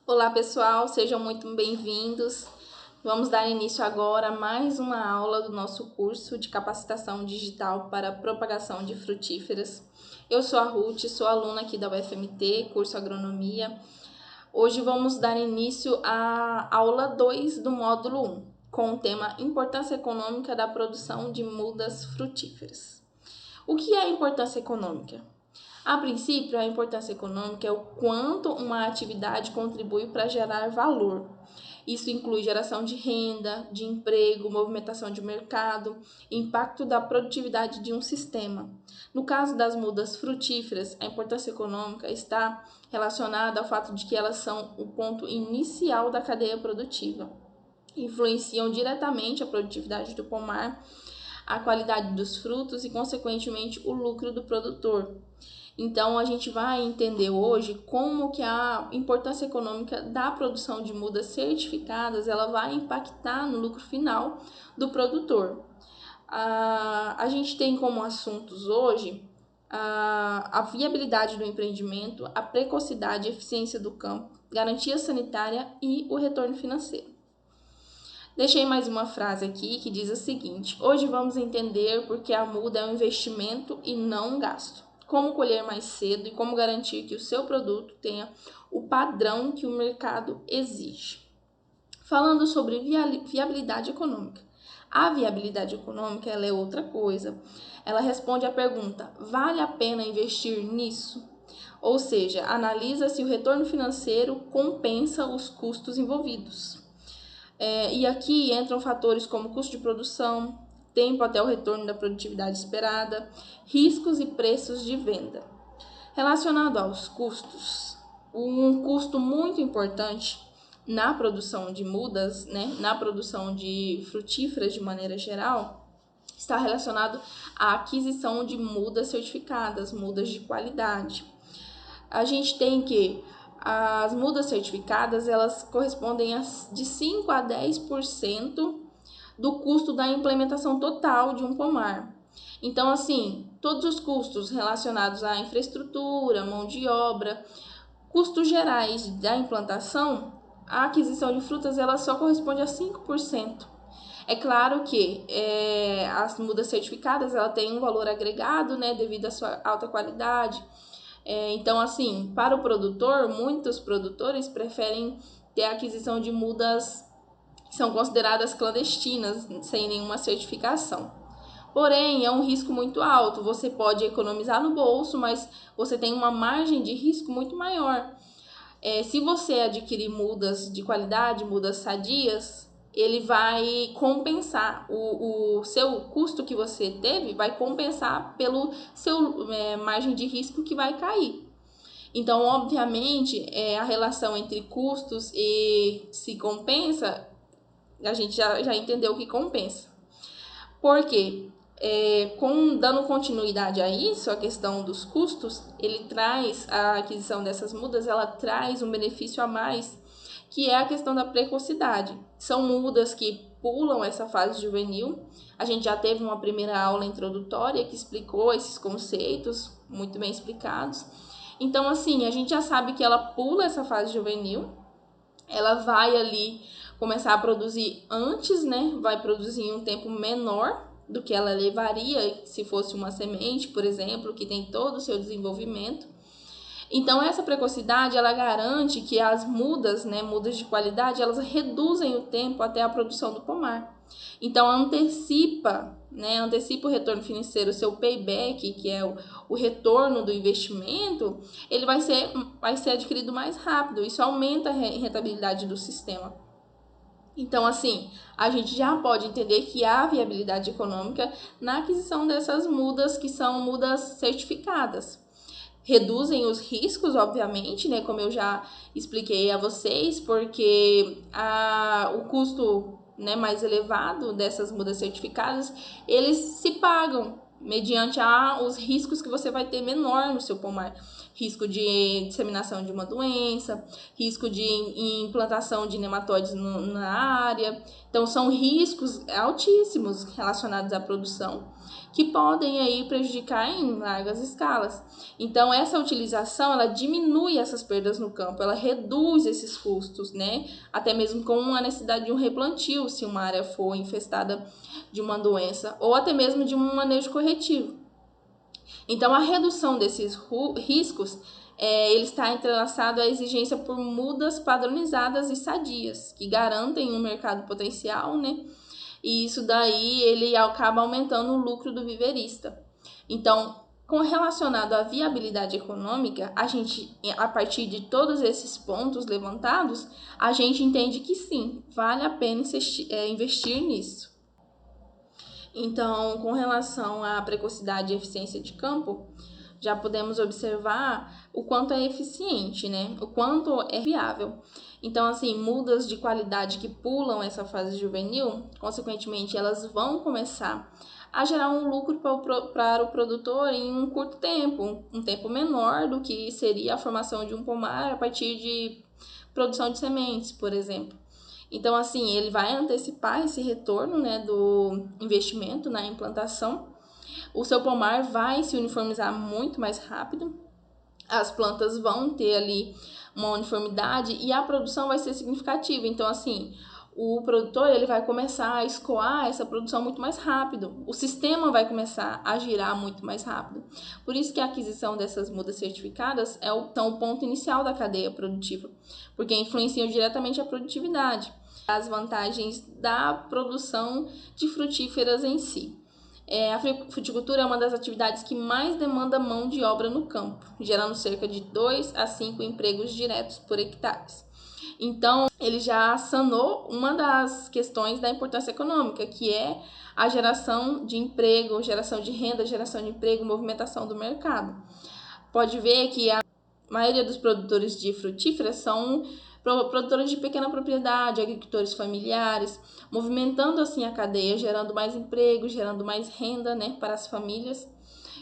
Olá pessoal, sejam muito bem-vindos. Vamos dar início agora a mais uma aula do nosso curso de capacitação digital para propagação de frutíferas. Eu sou a Ruth, sou aluna aqui da UFMT, curso Agronomia. Hoje vamos dar início à aula 2 do módulo 1, com o tema Importância Econômica da Produção de Mudas Frutíferas. O que é a importância econômica? A princípio, a importância econômica é o quanto uma atividade contribui para gerar valor. Isso inclui geração de renda, de emprego, movimentação de mercado, impacto da produtividade de um sistema. No caso das mudas frutíferas, a importância econômica está relacionada ao fato de que elas são o ponto inicial da cadeia produtiva. Influenciam diretamente a produtividade do pomar, a qualidade dos frutos e, consequentemente, o lucro do produtor. Então, a gente vai entender hoje como que a importância econômica da produção de mudas certificadas ela vai impactar no lucro final do produtor. A gente tem como assuntos hoje a viabilidade do empreendimento, a precocidade e eficiência do campo, garantia sanitária e o retorno financeiro. Deixei mais uma frase aqui que diz o seguinte: hoje vamos entender por que a muda é um investimento e não um gasto. Como colher mais cedo e como garantir que o seu produto tenha o padrão que o mercado exige. Falando sobre viabilidade econômica. A viabilidade econômica ela é outra coisa. Ela responde à pergunta: vale a pena investir nisso? Ou seja, analisa se o retorno financeiro compensa os custos envolvidos. E aqui entram fatores como custo de produção, tempo até o retorno da produtividade esperada, riscos e preços de venda. Relacionado aos custos, um custo muito importante na produção de mudas, na produção de frutíferas de maneira geral, está relacionado à aquisição de mudas certificadas, mudas de qualidade. A gente tem que as mudas certificadas, elas correspondem a de 5 a 10% do custo da implementação total de um pomar. Então, assim, todos os custos relacionados à infraestrutura, mão de obra, custos gerais da implantação, a aquisição de frutas ela só corresponde a 5%. É claro que as mudas certificadas ela tem um valor agregado, devido à sua alta qualidade. Então, assim, para o produtor, muitos produtores preferem ter a aquisição de mudas que são consideradas clandestinas, sem nenhuma certificação. Porém, é um risco muito alto. Você pode economizar no bolso, mas você tem uma margem de risco muito maior. Se você adquirir mudas de qualidade, mudas sadias, ele vai compensar o seu custo que você teve, vai compensar pelo seu margem de risco que vai cair. Então, obviamente, a relação entre custos e se compensa, a gente já entendeu que compensa. Por quê? Dando continuidade a isso, a questão dos custos, ele traz a aquisição dessas mudas, ela traz um benefício a mais, que é a questão da precocidade. São mudas que pulam essa fase juvenil. A gente já teve uma primeira aula introdutória que explicou esses conceitos, muito bem explicados. Então, assim, a gente já sabe que ela pula essa fase juvenil, ela vai ali começar a produzir antes, vai produzir em um tempo menor do que ela levaria se fosse uma semente, por exemplo, que tem todo o seu desenvolvimento. Então, essa precocidade, ela garante que as mudas, mudas de qualidade, elas reduzem o tempo até a produção do pomar. Então, antecipa o retorno financeiro, o seu payback, que é o retorno do investimento, ele vai ser adquirido mais rápido. Isso aumenta a rentabilidade do sistema. Então, assim, a gente já pode entender que há viabilidade econômica na aquisição dessas mudas, que são mudas certificadas. Reduzem os riscos, obviamente, como eu já expliquei a vocês, porque o custo mais elevado dessas mudas certificadas, eles se pagam mediante os riscos que você vai ter menor no seu pomar, risco de disseminação de uma doença, risco de implantação de nematóides na área. Então, são riscos altíssimos relacionados à produção que podem aí prejudicar em largas escalas. Então, essa utilização, ela diminui essas perdas no campo, ela reduz esses custos, né? Até mesmo com a necessidade de um replantio, se uma área for infestada de uma doença, ou até mesmo de um manejo corretivo. Então, a redução desses riscos, ele está entrelaçado à exigência por mudas padronizadas e sadias, que garantem um mercado potencial, né? E isso daí ele acaba aumentando o lucro do viverista. Então, relacionado à viabilidade econômica, a gente, a partir de todos esses pontos levantados, a gente entende que sim, vale a pena investir nisso. Então, com relação à precocidade e eficiência de campo, já podemos observar o quanto é eficiente, né? O quanto é viável. Então, assim, mudas de qualidade que pulam essa fase juvenil, consequentemente, elas vão começar a gerar um lucro para o produtor em um curto tempo, um tempo menor do que seria a formação de um pomar a partir de produção de sementes, por exemplo. Então, assim, ele vai antecipar esse retorno, né, do investimento na implantação. O seu pomar vai se uniformizar muito mais rápido, as plantas vão ter ali uma uniformidade e a produção vai ser significativa. Então, assim, o produtor ele vai começar a escoar essa produção muito mais rápido. O sistema vai começar a girar muito mais rápido. Por isso que a aquisição dessas mudas certificadas são o ponto inicial da cadeia produtiva, porque influenciam diretamente a produtividade, as vantagens da produção de frutíferas em si. A fruticultura é uma das atividades que mais demanda mão de obra no campo, gerando cerca de 2 a 5 empregos diretos por hectare. Então, ele já sanou uma das questões da importância econômica, que é a geração de emprego, geração de renda, geração de emprego, movimentação do mercado. Pode ver que a maioria dos produtores de frutíferas são produtores de pequena propriedade, agricultores familiares, movimentando assim a cadeia, gerando mais emprego, gerando mais renda, né, para as famílias.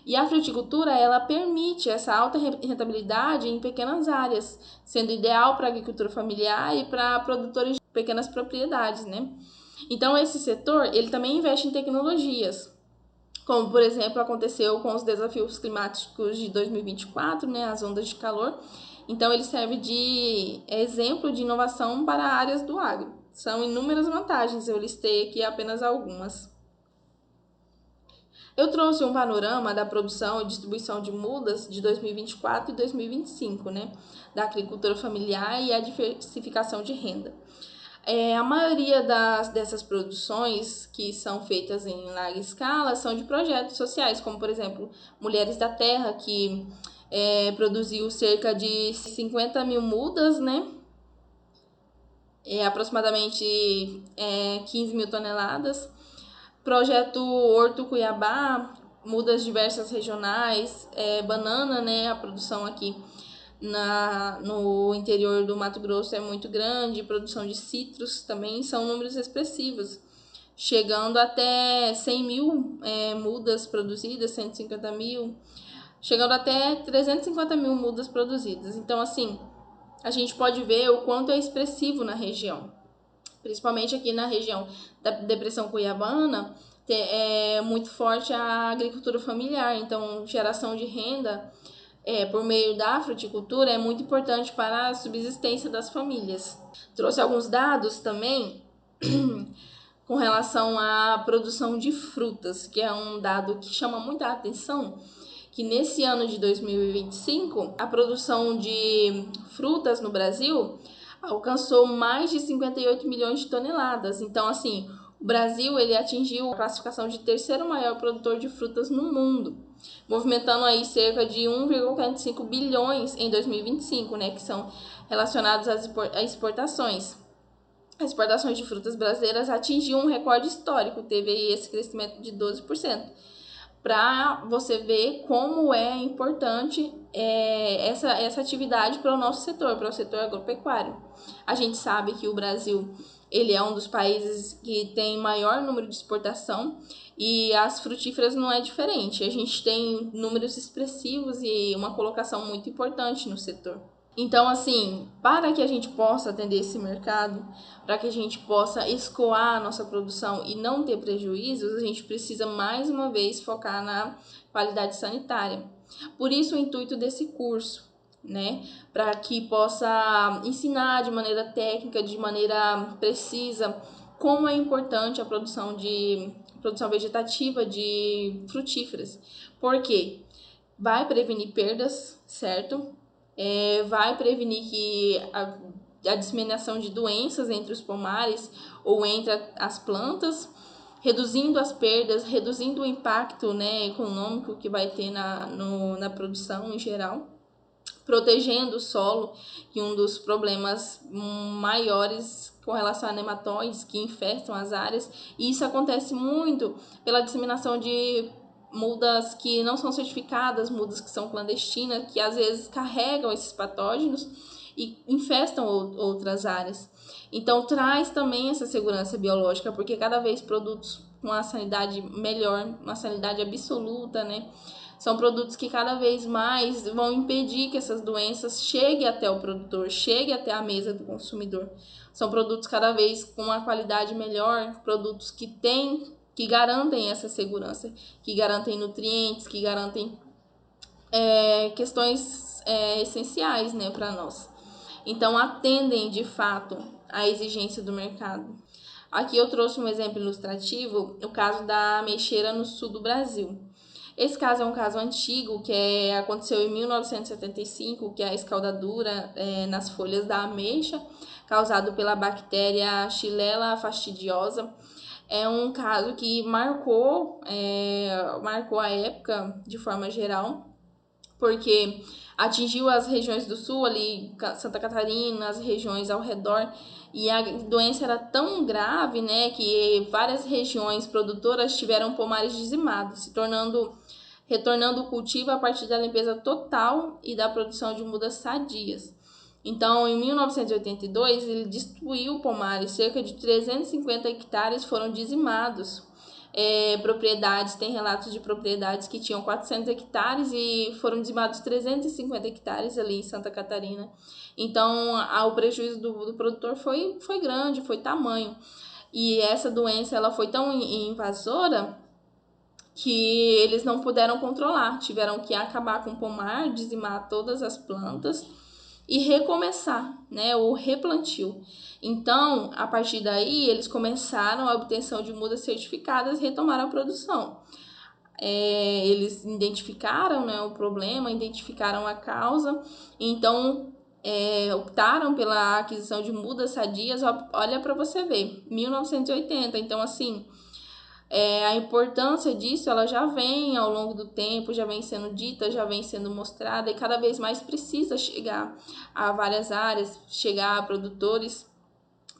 E a fruticultura, ela permite essa alta rentabilidade em pequenas áreas, sendo ideal para a agricultura familiar e para produtores de pequenas propriedades, né? Então, esse setor, ele também investe em tecnologias, como, por exemplo, aconteceu com os desafios climáticos de 2024, né, as ondas de calor. Então, ele serve de exemplo de inovação para áreas do agro. São inúmeras vantagens, eu listei aqui apenas algumas. Eu trouxe um panorama da produção e distribuição de mudas de 2024 e 2025, né, da agricultura familiar e a diversificação de renda. A maioria dessas produções que são feitas em larga escala são de projetos sociais, como, por exemplo, Mulheres da Terra, que produziu cerca de 50 mil mudas, né? Aproximadamente 15 mil toneladas. Projeto Horto Cuiabá, mudas diversas regionais, banana, né? A produção aqui no interior do Mato Grosso é muito grande, produção de citros também são números expressivos, chegando até 100 mil mudas produzidas, 150 mil, chegando até 350 mil mudas produzidas. Então, assim, a gente pode ver o quanto é expressivo na região, principalmente aqui na região da Depressão Cuiabana, é muito forte a agricultura familiar, então geração de renda por meio da fruticultura é muito importante para a subsistência das famílias. Trouxe alguns dados também com relação à produção de frutas, que é um dado que chama muita atenção, que nesse ano de 2025, a produção de frutas no Brasil alcançou mais de 58 milhões de toneladas. Então, assim, o Brasil ele atingiu a classificação de terceiro maior produtor de frutas no mundo, movimentando aí cerca de 1,45 bilhões em 2025, né, que são relacionados às exportações. As exportações de frutas brasileiras atingiu um recorde histórico, teve aí esse crescimento de 12%. para você ver como é importante essa atividade para o nosso setor, para o setor agropecuário. A gente sabe que o Brasil ele é um dos países que tem maior número de exportação e as frutíferas não é diferente. A gente tem números expressivos e uma colocação muito importante no setor. Então, assim, para que a gente possa atender esse mercado, para que a gente possa escoar a nossa produção e não ter prejuízos, a gente precisa mais uma vez focar na qualidade sanitária. Por isso o intuito desse curso, né? Para que possa ensinar de maneira técnica, de maneira precisa, como é importante a produção vegetativa de frutíferas. Por quê? Vai prevenir perdas, certo? Vai prevenir que a disseminação de doenças entre os pomares ou entre as plantas, reduzindo as perdas, reduzindo o impacto, né, econômico que vai ter na produção em geral, protegendo o solo, que um dos problemas maiores com relação a nematóides que infestam as áreas, e isso acontece muito pela disseminação de mudas que não são certificadas, mudas que são clandestinas, que às vezes carregam esses patógenos e infestam outras áreas. Então traz também essa segurança biológica, porque cada vez produtos com uma sanidade melhor, uma sanidade absoluta, né? São produtos que cada vez mais vão impedir que essas doenças cheguem até o produtor, cheguem até a mesa do consumidor. São produtos cada vez com uma qualidade melhor, produtos que garantem essa segurança, que garantem nutrientes, que garantem questões essenciais, né, para nós. Então, atendem de fato à exigência do mercado. Aqui eu trouxe um exemplo ilustrativo, o caso da ameixeira no sul do Brasil. Esse caso é um caso antigo, que aconteceu em 1975, que é a escaldadura nas folhas da ameixa, causado pela bactéria Xylella fastidiosa. É um caso que marcou a época de forma geral, porque atingiu as regiões do sul, ali Santa Catarina, as regiões ao redor, e a doença era tão grave, né, que várias regiões produtoras tiveram pomares dizimados, retornando o cultivo a partir da limpeza total e da produção de mudas sadias. Então, em 1982, ele destruiu pomares, cerca de 350 hectares foram dizimados. Tem relatos de propriedades que tinham 400 hectares e foram dizimados 350 hectares ali em Santa Catarina. Então, o prejuízo do produtor foi grande, foi tamanho. E essa doença ela foi tão invasora que eles não puderam controlar, tiveram que acabar com o pomar, dizimar todas as plantas e recomeçar, né, o replantio. Então, a partir daí, eles começaram a obtenção de mudas certificadas e retomaram a produção. Eles identificaram, né, o problema, identificaram a causa, então optaram pela aquisição de mudas sadias. Olha para você ver, 1980. Então, assim, a importância disso ela já vem ao longo do tempo, já vem sendo dita, já vem sendo mostrada e cada vez mais precisa chegar a várias áreas, chegar a produtores,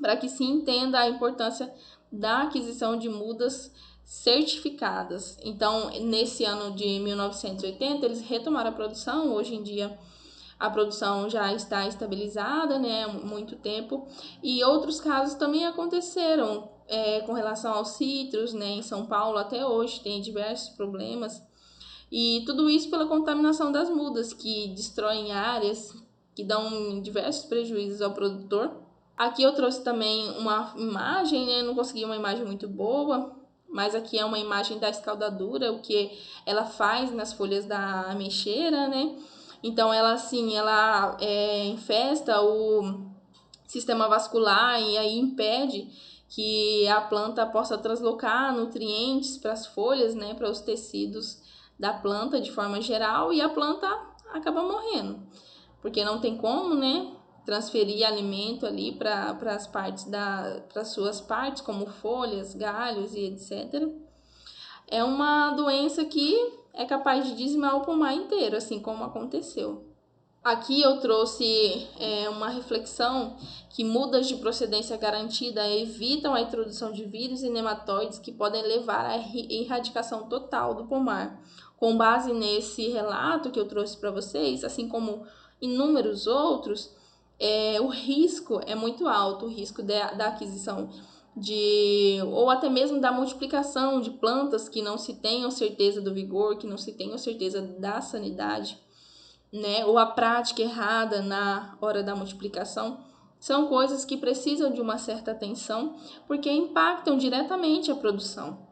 para que se entenda a importância da aquisição de mudas certificadas. Então, nesse ano de 1980, eles retomaram a produção. Hoje em dia, a produção já está estabilizada, né, há muito tempo. E outros casos também aconteceram com relação aos citros, né, em São Paulo até hoje tem diversos problemas. E tudo isso pela contaminação das mudas, que destroem áreas, que dão diversos prejuízos ao produtor. Aqui eu trouxe também uma imagem, né, não consegui uma imagem muito boa, mas aqui é uma imagem da escaldadura, o que ela faz nas folhas da ameixeira, né? Então, ela infesta o sistema vascular e aí impede que a planta possa translocar nutrientes para as folhas, né, para os tecidos da planta de forma geral, e a planta acaba morrendo, porque não tem como, né, transferir alimento ali para as suas partes, como folhas, galhos e etc. É uma doença que é capaz de dizimar o pomar inteiro, assim como aconteceu. Aqui eu trouxe uma reflexão que mudas de procedência garantida evitam a introdução de vírus e nematóides que podem levar à erradicação total do pomar. Com base nesse relato que eu trouxe para vocês, assim como inúmeros outros, o risco é muito alto, o risco da aquisição ou até mesmo da multiplicação de plantas que não se tenham certeza do vigor, que não se tenham certeza da sanidade, né? Ou a prática errada na hora da multiplicação, são coisas que precisam de uma certa atenção, porque impactam diretamente a produção.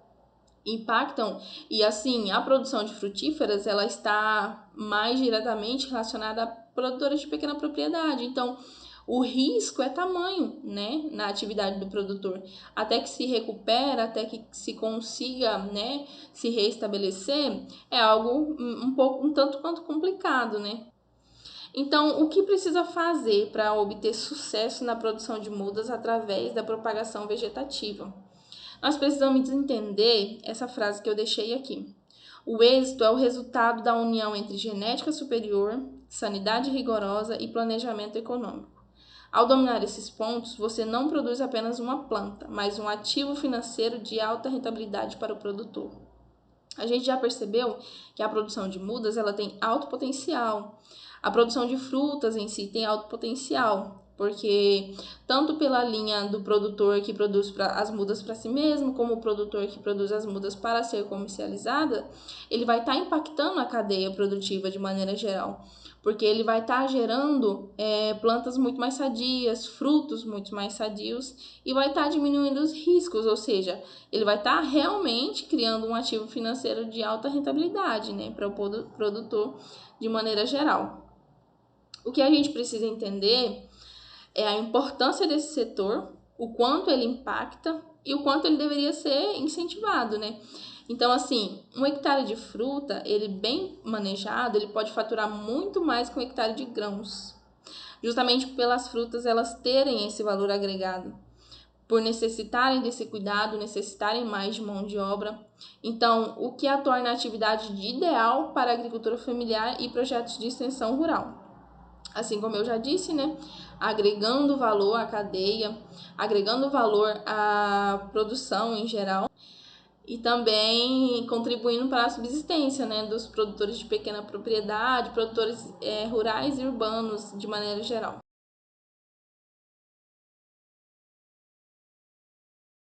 E assim, a produção de frutíferas, ela está mais diretamente relacionada a produtores de pequena propriedade. Então, o risco é tamanho, né, na atividade do produtor. Até que se recupera, até que se consiga, né, se reestabelecer, é algo um tanto quanto complicado, né? Então, o que precisa fazer para obter sucesso na produção de mudas através da propagação vegetativa? Nós precisamos entender essa frase que eu deixei aqui. O êxito é o resultado da união entre genética superior, sanidade rigorosa e planejamento econômico. Ao dominar esses pontos, você não produz apenas uma planta, mas um ativo financeiro de alta rentabilidade para o produtor. A gente já percebeu que a produção de mudas ela tem alto potencial. A produção de frutas em si tem alto potencial, porque tanto pela linha do produtor que produz as mudas para si mesmo, como o produtor que produz as mudas para ser comercializada, ele vai estar impactando a cadeia produtiva de maneira geral, porque ele vai estar gerando plantas muito mais sadias, frutos muito mais sadios e vai estar diminuindo os riscos, ou seja, ele vai estar realmente criando um ativo financeiro de alta rentabilidade, né, para o produtor de maneira geral. O que a gente precisa entender é a importância desse setor, o quanto ele impacta e o quanto ele deveria ser incentivado, né? Então, assim, um hectare de fruta, ele bem manejado, ele pode faturar muito mais que um hectare de grãos, justamente pelas frutas elas terem esse valor agregado, por necessitarem desse cuidado, necessitarem mais de mão de obra. Então, o que a torna a atividade ideal para a agricultura familiar e projetos de extensão rural. Assim como eu já disse, né? Agregando valor à cadeia, agregando valor à produção em geral e também contribuindo para a subsistência, né, dos produtores de pequena propriedade, produtores rurais e urbanos de maneira geral.